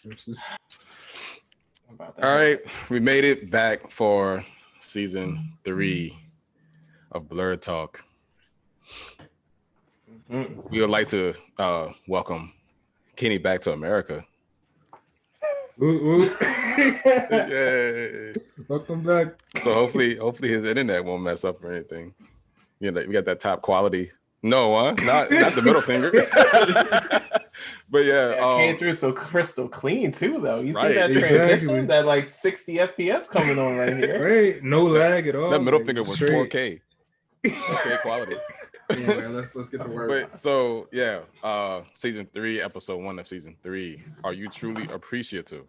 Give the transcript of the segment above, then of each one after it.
About All that. right, we made it back for season 3 of Blerd.Talk. We would like to welcome Kenny back to America. Yay. Welcome back. So hopefully his internet won't mess up or anything. You know, we got that top quality. No, not the middle finger. But yeah, Yeah, it came through so crystal clean too, though. You see Right. that transition, Exactly. that like 60 FPS coming on right here. Right, no lag at all. that middle like, finger was straight. 4K. 4K quality. Come on, man. Let's get to work. But so yeah, season 3, episode 1 of season 3. Are you truly appreciative?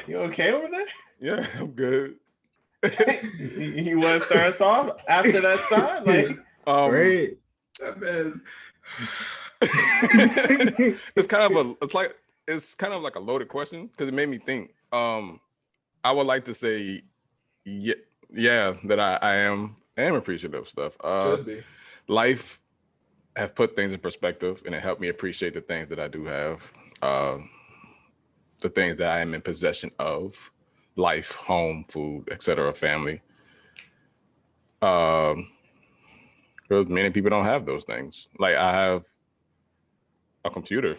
You okay over there? Yeah, I'm good. You want to start us off after that sign? Like, Right. That man's it's kind of like a loaded question because it made me think. I would like to say yeah that I am appreciative of stuff. should be. Life have put things in perspective and it helped me appreciate the things that I do have, the things that I am in possession of: life, home, food, etc., family. Because many people don't have those things. Like I have a computer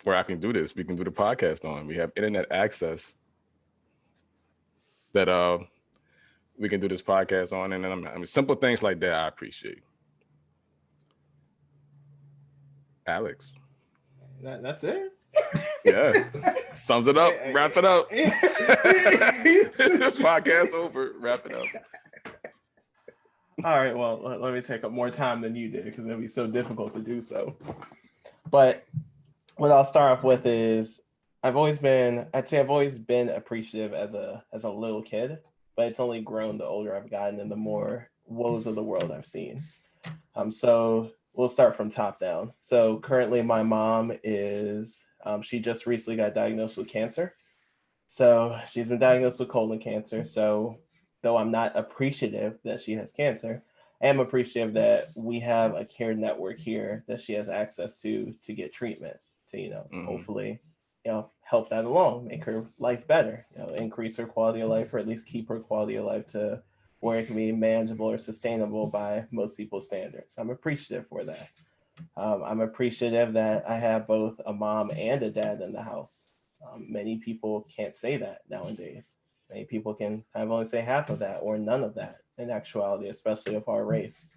where I can do this. We can do the podcast on. We have internet access that we can do this podcast on, and then I mean simple things like that I appreciate. Alex. that's it? Yeah. Sums it up. Wrap it up. This podcast over. Wrap it up. All right, well, let me take up more time than you did because it'd be so difficult to do so. But what I'll start off with is I'd say I've always been appreciative as a little kid, but it's only grown the older I've gotten and the more woes of the world I've seen. So we'll start from top down. So currently my mom is, she just recently got diagnosed with cancer. So she's been diagnosed with colon cancer. So though I'm not appreciative that she has cancer, I am appreciative that we have a care network here that she has access to get treatment to, hopefully, help that along, make her life better, increase her quality of life, or at least keep her quality of life to where it can be manageable or sustainable by most people's standards. I'm appreciative for that. I'm appreciative that I have both a mom and a dad in the house. Many people can't say that nowadays. Many people can kind of only say half of that or none of that in actuality, especially of our race.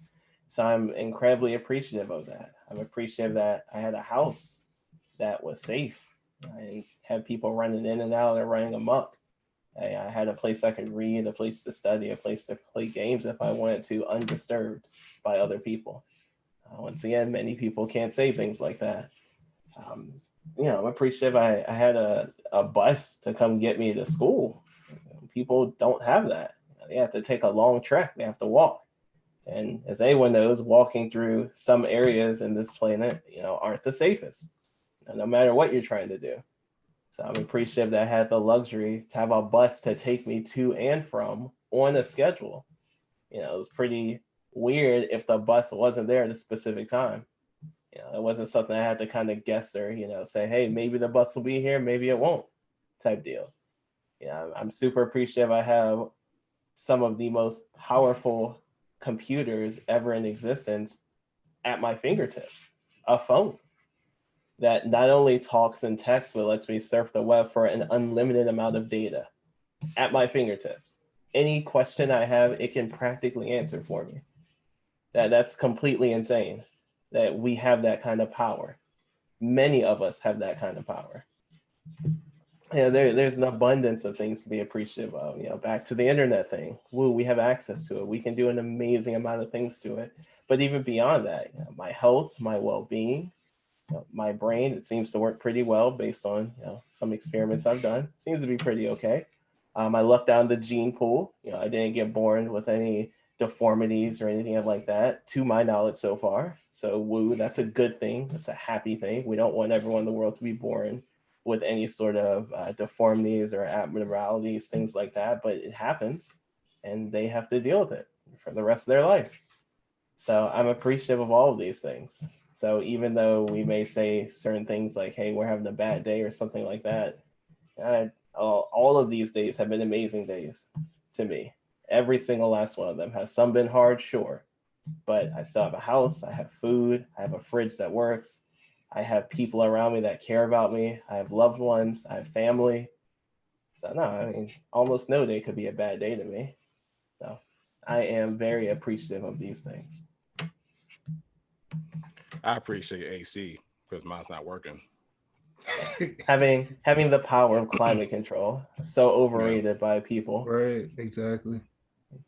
So I'm incredibly appreciative of that. I'm appreciative that I had a house that was safe. I didn't have people running in and out or running amok. I had a place I could read, a place to study, a place to play games if I wanted to, undisturbed by other people. Once again, many people can't say things like that. I'm appreciative I had a bus to come get me to school. People don't have that. They have to take a long trek. They have to walk. And as anyone knows, walking through some areas in this planet, aren't the safest, no matter what you're trying to do. So I'm appreciative that I had the luxury to have a bus to take me to and from on a schedule. It was pretty weird if the bus wasn't there at a specific time. It wasn't something I had to kind of guess or, say, hey, maybe the bus will be here, maybe it won't type deal. I'm super appreciative I have some of the most powerful computers ever in existence at my fingertips. A phone that not only talks and texts, but lets me surf the web for an unlimited amount of data at my fingertips. Any question I have, it can practically answer for me. That's completely insane that we have that kind of power. Many of us have that kind of power. There's an abundance of things to be appreciative of. Back to the internet thing. Woo, we have access to it. We can do an amazing amount of things to it. But even beyond that, my health, my well-being, my brain, it seems to work pretty well based on some experiments I've done. It seems to be pretty okay. I looked down the gene pool. I didn't get born with any deformities or anything like that, to my knowledge so far. So woo, that's a good thing. That's a happy thing. We don't want everyone in the world to be born with any sort of deformities or abnormalities, things like that, but it happens and they have to deal with it for the rest of their life. So I'm appreciative of all of these things. So even though we may say certain things like, hey, we're having a bad day or something like that, all of these days have been amazing days to me. Every single last one of them. Has some been hard? Sure. But I still have a house. I have food. I have a fridge that works. I have people around me that care about me. I have loved ones. I have family. So no, I mean, almost no day could be a bad day to me. So I am very appreciative of these things. I appreciate AC because mine's not working. having the power of climate control, so overrated by people. Right, exactly.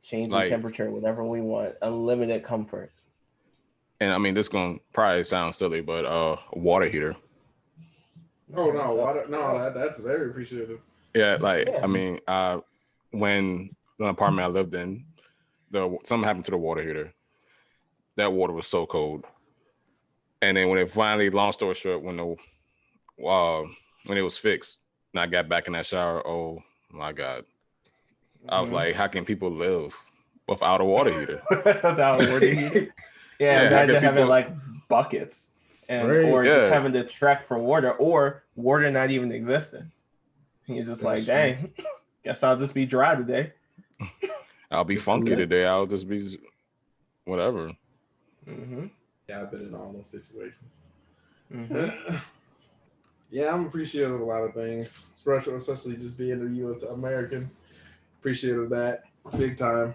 Change the Like- temperature whenever we want. Unlimited comfort. And I mean, this gonna probably sound silly, but a water heater. Oh no, So- water, no, that's very appreciative. Yeah, like Yeah. I mean, when the apartment I lived in, something happened to the water heater. That water was so cold, and then when it finally, long story short, when it was fixed, and I got back in that shower, oh my god, I was Mhm. like, how can people live without a water heater? Without a water heater. Yeah, Yeah, how imagine can having people- like buckets and Right. or just Yeah. having to trek for water or water not even existing. And you're just That's like, true. dang, guess I'll just be dry today. I'll be It's funky lit. today. I'll just be whatever. Mm-hmm. Yeah, I've been in all those situations. Mm-hmm. Yeah, I'm appreciative of a lot of things, especially just being a U.S. American. Appreciative of that big time,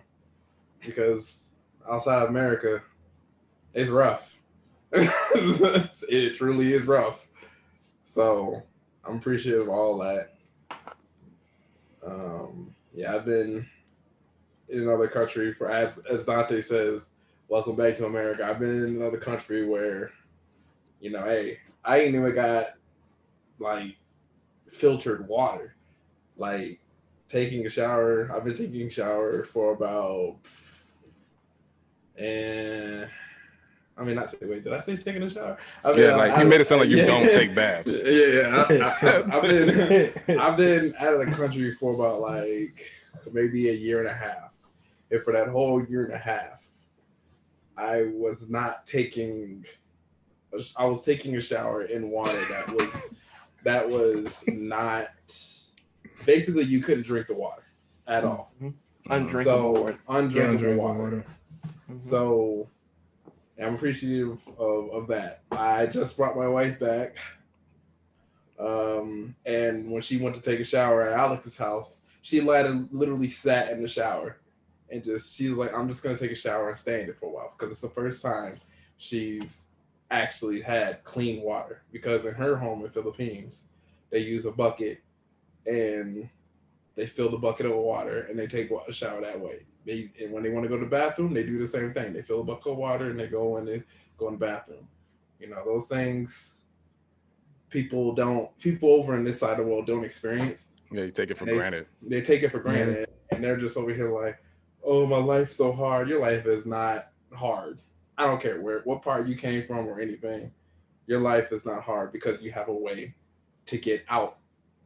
because outside America, it's rough. It truly is rough. So I'm appreciative of all that. Yeah, I've been in another country for, as Dante says, welcome back to America. I've been in another country where, hey, I ain't even got like filtered water. Like taking a shower, I've been taking a shower for about, wait, did I say taking a shower? I mean, Yeah, like you made it sound like you don't take baths. I've been out of the country for about like maybe a year and a half. And for that whole year and a half, I was taking a shower in water that was not, basically you couldn't drink the water at all. Undrinkable water. Undrinkable water. Mhm. So I'm appreciative of that. I just brought my wife back. And when she went to take a shower at Alex's house, she literally sat in the shower and she was like, I'm just going to take a shower and stay in it for a while, because it's the first time she's actually had clean water, because in her home in Philippines, they use a bucket and they fill the bucket of water and they take a shower that way. And when they want to go to the bathroom, they do the same thing. They fill a bucket of water and they go in the bathroom. Those things people over in this side of the world don't experience. Yeah, you take it for And granted. They take it for granted, and they're just over here like, oh, my life's so hard. Your life is not hard. I don't care what part you came from or anything. Your life is not hard because you have a way to get out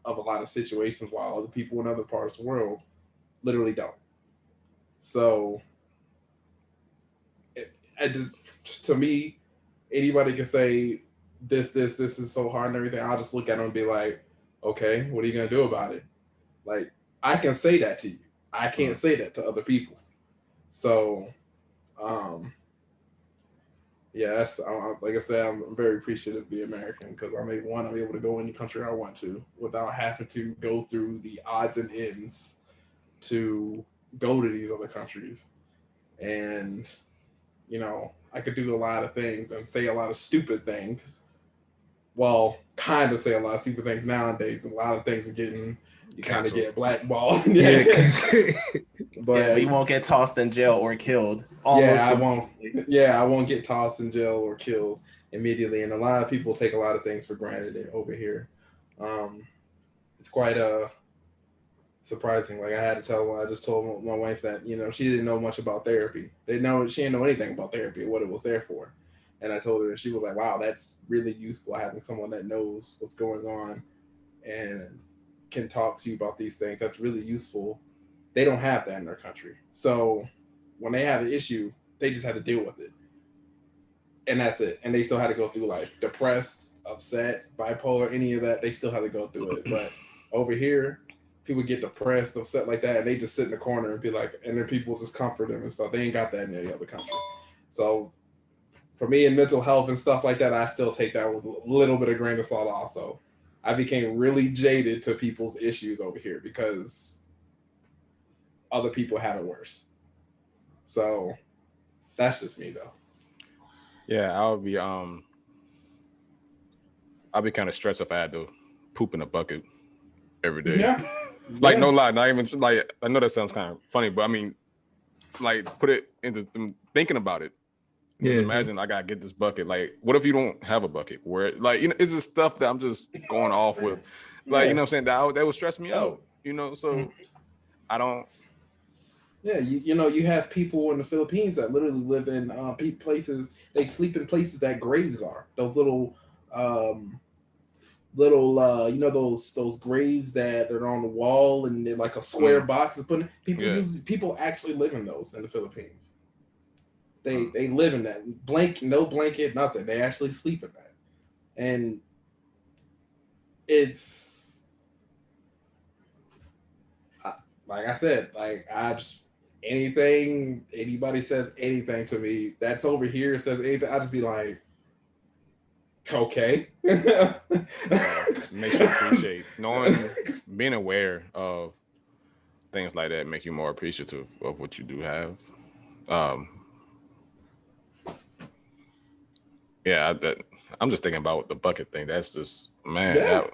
of a lot of situations, while other people in other parts of the world literally don't. So, to me, anybody can say this is so hard and everything. I'll just look at them and be like, okay, what are you gonna do about it? Like, I can say that to you. I can't say that to other people. So, yeah, that's, like I said, I'm very appreciative to be American, because I'm able to go any country I want to without having to go through the odds and ends to go to these other countries. And, I could do a lot of things and say a lot of stupid things. Well, kind of say a lot of stupid things nowadays. A lot of things are getting, you kind of get blackballed. But you won't get tossed in jail or killed. I won't. Yeah, I won't get tossed in jail or killed immediately. And a lot of people take a lot of things for granted over here. It's quite surprising. Like, I just told my wife that, she didn't know much about therapy. She didn't know anything about therapy, what it was there for. And I told her, she was like, wow, that's really useful, having someone that knows what's going on and can talk to you about these things. That's really useful. They don't have that in their country. So when they have an issue, they just have to deal with it. and that's it. And they still had to go through life. Depressed, upset, bipolar, any of that, they still had to go through it. But over here, people get depressed, upset like that, and they just sit in the corner and be like, and then people just comfort them and stuff. They ain't got that in any other country. So for me in mental health and stuff like that, I still take that with a little bit of grain of salt also. I became really jaded to people's issues over here because other people have it worse. So that's just me though. Yeah, I'll be kind of stressed if I had to poop in a bucket every day. Yeah. Like no lie, not even like I know that sounds kind of funny, but I mean, like put it into thinking about it. Just imagine I gotta get this bucket. Like, what if you don't have a bucket? Where like it's just stuff that I'm just going off with. Like, you know what I'm saying? That would stress me out. So I don't. Yeah, you have people in the Philippines that literally live in places. They sleep in places that graves are. Those little those graves that are on the wall and they're like a square box is put in. People actually live in those in the Philippines. They live in that. No blanket, nothing. They actually sleep in that. And it's like I said, like I just anybody says anything to me that's over here says anything, I just be like, okay. Makes you appreciate being aware of things like that. Make you more appreciative of what you do have. I'm just thinking about the bucket thing. That's just man.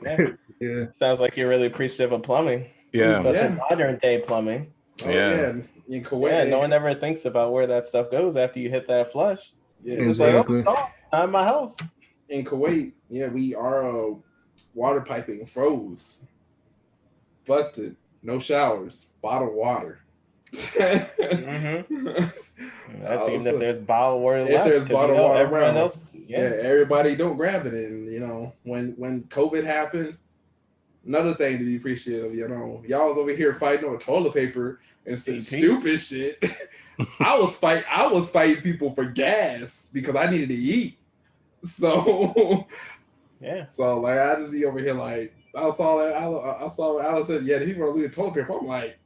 Yeah. Sounds like you're really appreciative of plumbing. Yeah, especially modern day plumbing. In Kuwait, no one ever thinks about where that stuff goes after you hit that flush. Yeah, exactly. Like, it's not in my house. In Kuwait, our water piping froze, busted, no showers, bottled water. That's even if there's bottled water left. If there's bottled water around, everybody don't grab it. And when COVID happened, another thing to be appreciative, y'all was over here fighting over toilet paper and stupid shit. I was fighting people for gas because I needed to eat. So So like I just be over here like I saw what Alice said. Yeah, the people are losing toilet paper. I'm like.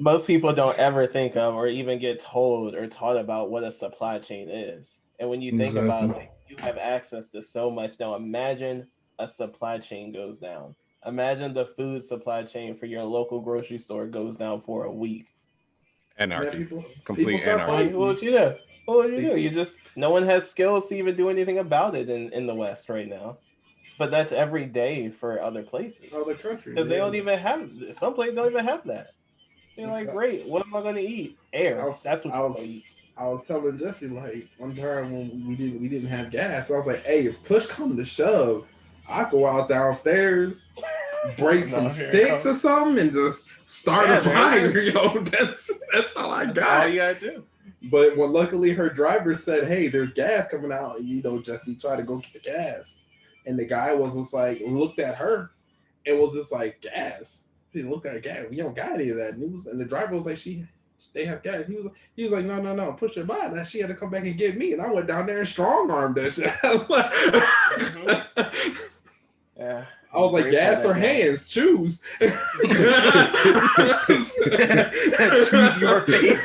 Most people don't ever think of or even get told or taught about what a supply chain is. And when you think about it, like, you have access to so much now. Imagine a supply chain goes down. Imagine the food supply chain for your local grocery store goes down for a week. Anarchy. Complete anarchy. What would you do? What would you do? You just, no one has skills to even do anything about it in the West right now. But that's every day for other places. Other countries. Because they don't even have, some places don't even have that. So you're like, great, what am I going to eat? Air. That's what I was telling Jesse, like, one time when we didn't have gas, I was like, hey, if push come to shove, I go out downstairs, break some sticks or something, and just start a fire. That's all I got. That's all you gotta do. But when luckily her driver said, hey, there's gas coming out, and Jesse tried to go get the gas. And the guy was just like, looked at her. It was just like, gas. He looked at gas. We don't got any of that. And the driver was like, they have gas. He was like, no, push her by. Now she had to come back and get me. And I went down there and strong armed that shit. Yeah. I was like, gas or hands, choose. Choose your fate.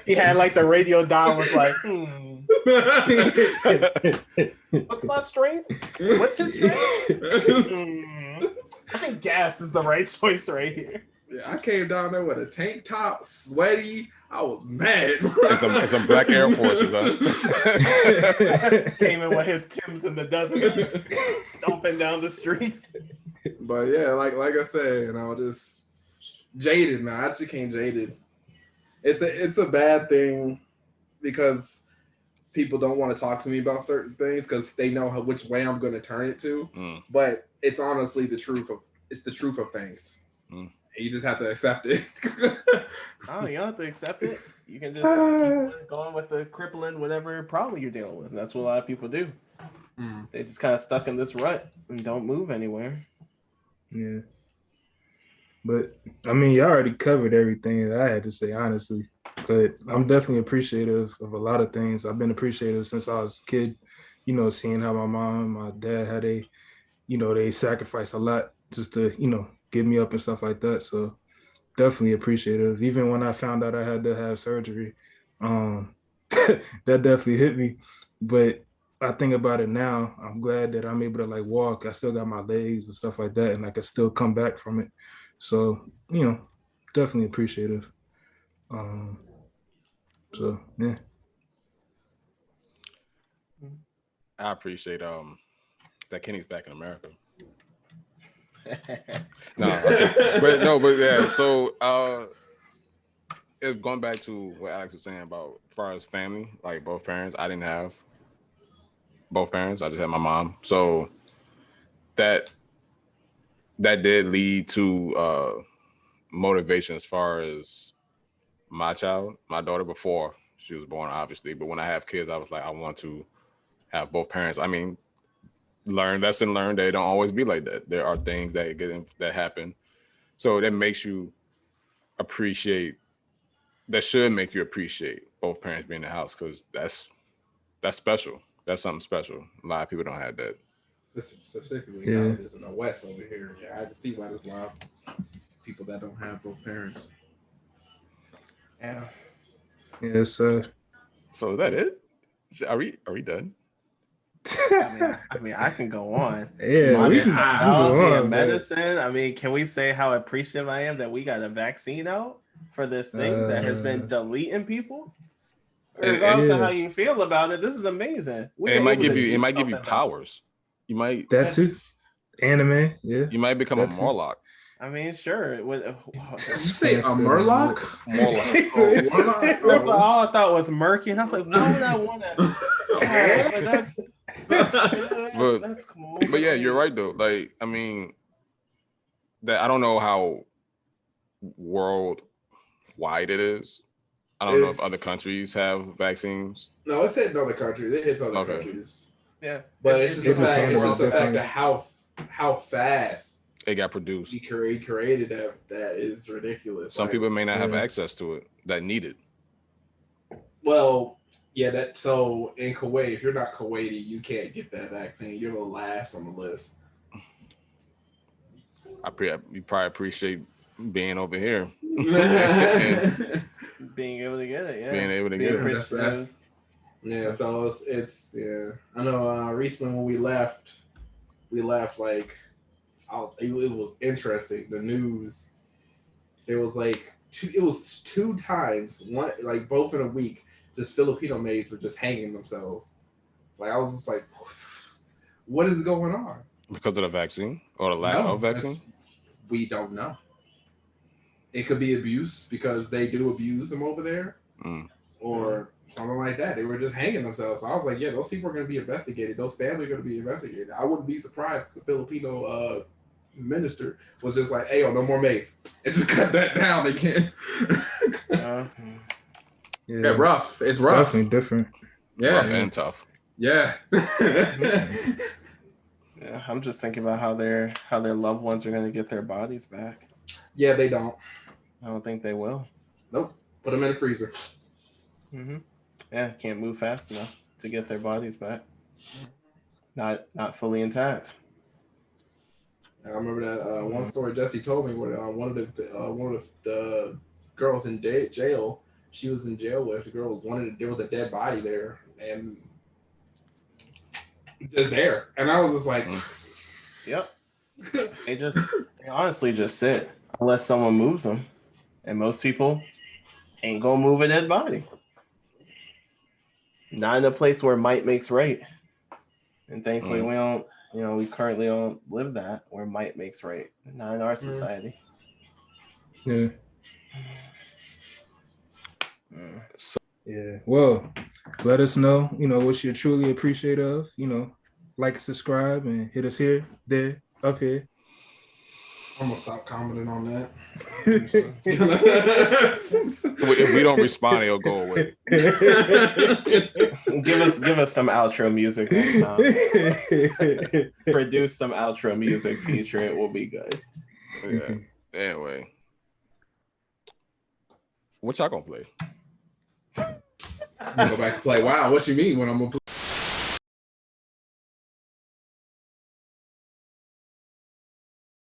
He had like the radio dial was like, what's my strength? What's his strength? I think gas is the right choice right here. Yeah, I came down there with a tank top, sweaty. I was mad. It's some black Air Forces, huh? Came in with his Timbs in the desert, stomping down the street. But yeah, like I said, just jaded, man. I just became jaded. It's a bad thing because people don't want to talk to me about certain things because they know which way I'm going to turn it to. But it's honestly the truth of things. You just have to accept it. Oh, you don't have to accept it. You can just keep going with the crippling whatever problem you're dealing with. That's what a lot of people do. They just kind of stuck in this rut and don't move anywhere. Yeah. But I mean, y'all already covered everything that I had to say, honestly. But I'm definitely appreciative of a lot of things. I've been appreciative since I was a kid, you know, seeing how my mom and my dad, how they, you know, they sacrifice a lot just to, you know, get me up and stuff like that. So definitely appreciative. Even when I found out I had to have surgery, that definitely hit me. But I think about it now, I'm glad that I'm able to like walk. I still got my legs and stuff like that, and I can still come back from it. So, you know, definitely appreciative. Um, so yeah. I appreciate that Kenny's back in America. But yeah. So it's going back to what Alex was saying about as far as family, like both parents. I didn't have both parents. I just had my mom. So that did lead to motivation as far as my daughter before she was born, obviously. But when I have kids, I was like, I want to have both parents. I mean, lesson learned. They don't always be like that. There are things that happen. So that makes you appreciate. That should make you appreciate both parents being in the house, because that's special. That's something special. A lot of people don't have that. Specifically, how it is in the West over here. Yeah, I can see why there's a lot of people that don't have both parents. Yeah. Yes, sir. So is that it? Are we done? I mean, I can go on. Yeah, Modern we technology can go on, and medicine. I mean, can we say how appreciative I am that we got a vaccine out for this thing that has been deleting people? Regardless of how you feel about it, this is amazing. And it might give you powers. You might. That's it. Anime, yeah. You might become a Morlock. I mean, sure. Did you say a Murloc? Morlock. That's what all I thought was murky, and I was like, why would I want to? That's cool. But yeah, you're right though. Like, I mean, that I don't know how worldwide it is. I don't know if other countries have vaccines. No, it's hitting other countries. It hits other countries. Yeah, but it's just the fact that how fast it got produced. He created that is ridiculous. Some people may not have access to it that need it. Well, yeah, so in Kuwait, if you're not Kuwaiti, you can't get that vaccine. You're the last on the list. You probably appreciate being over here. Being able to get it, yeah. Being able to get it. Yeah, so it's yeah. I know recently when we left like it was interesting. The news, it was like two times, one like both in a week, just Filipino maids were just hanging themselves. Like I was just like, what is going on? Because of the vaccine or the lack of vaccine? We don't know. It could be abuse because they do abuse them over there, or something like that. They were just hanging themselves. So I was like, yeah, those people are going to be investigated. Those families are going to be investigated. I wouldn't be surprised if the Filipino minister was just like, hey, no more mates. And just cut that down again. Yeah, rough. It's rough. Definitely different. Yeah. Rough and tough. Yeah. Yeah, I'm just thinking about how their loved ones are going to get their bodies back. Yeah, they don't. I don't think they will. Nope. Put them in the freezer. Mm-hmm. Yeah, can't move fast enough to get their bodies back. Not fully intact. I remember that one story Jesse told me where one of the girls in jail, she was in jail with the girl there was a dead body there and just there, and I was just like, yep. They honestly just sit unless someone moves them, and most people ain't gonna move a dead body. Not in a place where might makes right, and thankfully we don't. You know, we currently don't live that where might makes right. Not in our society. Yeah. Yeah. Well, let us know, what you truly appreciate of, like and subscribe and hit us here, there, up here. I'm gonna stop commenting on that. If we don't respond, it'll go away. Give us some outro music next time. Produce some outro music feature. It will be good. Yeah. Anyway, what y'all gonna play? I'm gonna go back to play. Wow, what you mean when I'm gonna play?